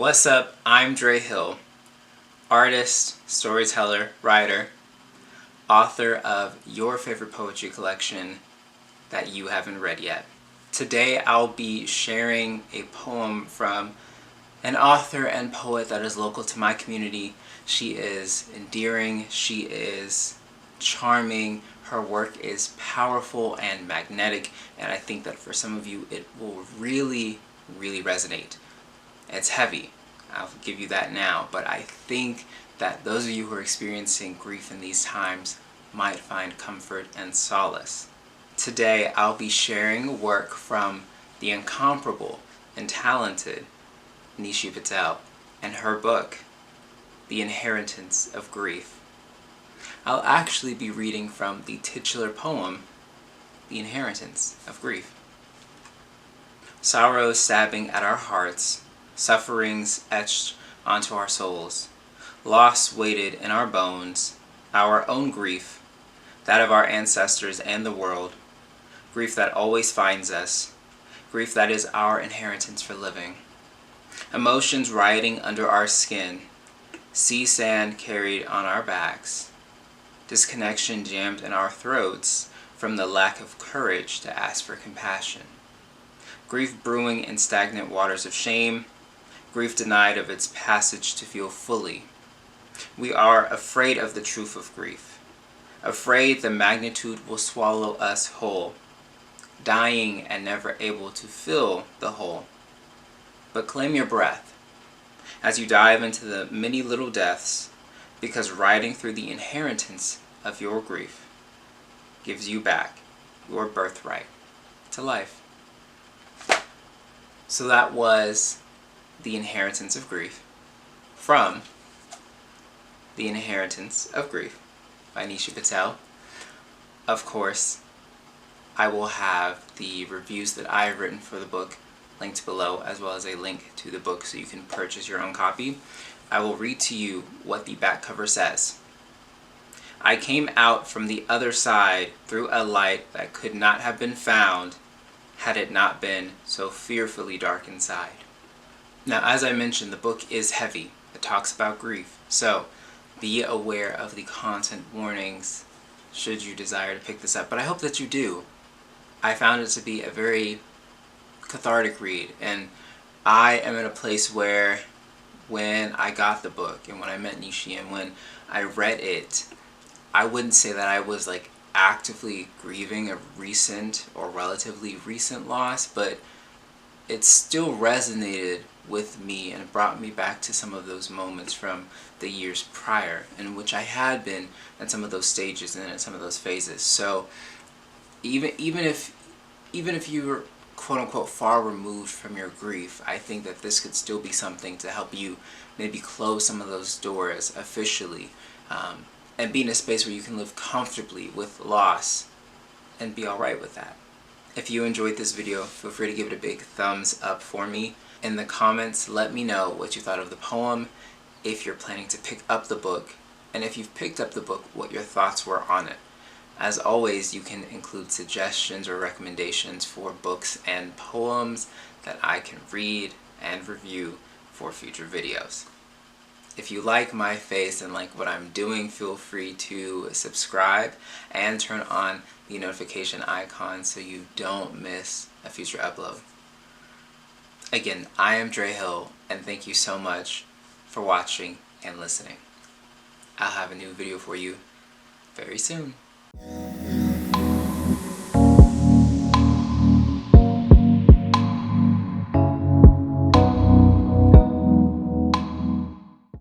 What's up? I'm Drehillart, artist, storyteller, writer, author of your favorite poetry collection that you haven't read yet. Today I'll be sharing a poem from an author and poet that is local to my community. She is endearing, she is charming, her work is powerful and magnetic, and I think that for some of you it will really resonate. It's heavy, I'll give you that now, but I think that those of you who are experiencing grief in these times might find comfort and solace. Today I'll be sharing work from the incomparable and talented Nishi Patel and her book, The Inheritance of Grief. I'll actually be reading from the titular poem, The Inheritance of Grief. Sorrows stabbing at our hearts, sufferings etched onto our souls, loss weighted in our bones, our own grief, that of our ancestors and the world, grief that always finds us, grief that is our inheritance for living. Emotions rioting under our skin, sea sand carried on our backs, disconnection jammed in our throats from the lack of courage to ask for compassion. Grief brewing in stagnant waters of shame, grief denied of its passage to feel fully. We are afraid of the truth of grief, afraid the magnitude will swallow us whole, dying and never able to fill the hole. But claim your breath as you dive into the many little deaths, because riding through the inheritance of your grief gives you back your birthright to life. So that was The Inheritance of Grief from The Inheritance of Grief by Nishi Patel. Of course, I will have the reviews that I have written for the book linked below, as well as a link to the book so you can purchase your own copy. I will read to you what the back cover says. I came out from the other side through a light that could not have been found had it not been so fearfully dark inside. Now, as I mentioned, the book is heavy. It talks about grief, so be aware of the content warnings should you desire to pick this up, but I hope that you do. I found it to be a very cathartic read, and I am in a place where when I got the book and when I met Nishi and when I read it, I wouldn't say that I was like actively grieving a recent or relatively recent loss, but it still resonated with me and brought me back to some of those moments from the years prior in which I had been at some of those stages and at some of those phases. So even if you're quote-unquote far removed from your grief, I think that this could still be something to help you maybe close some of those doors officially, and be in a space where you can live comfortably with loss and be alright with that. If you enjoyed this video, feel free to give it a big thumbs up for me. In the comments, let me know what you thought of the poem, if you're planning to pick up the book, and if you've picked up the book, what your thoughts were on it. As always, you can include suggestions or recommendations for books and poems that I can read and review for future videos. If you like my face and like what I'm doing, feel free to subscribe and turn on the notification icon so you don't miss a future upload. Again, I am Drehillart, and thank you so much for watching and listening. I'll have a new video for you very soon.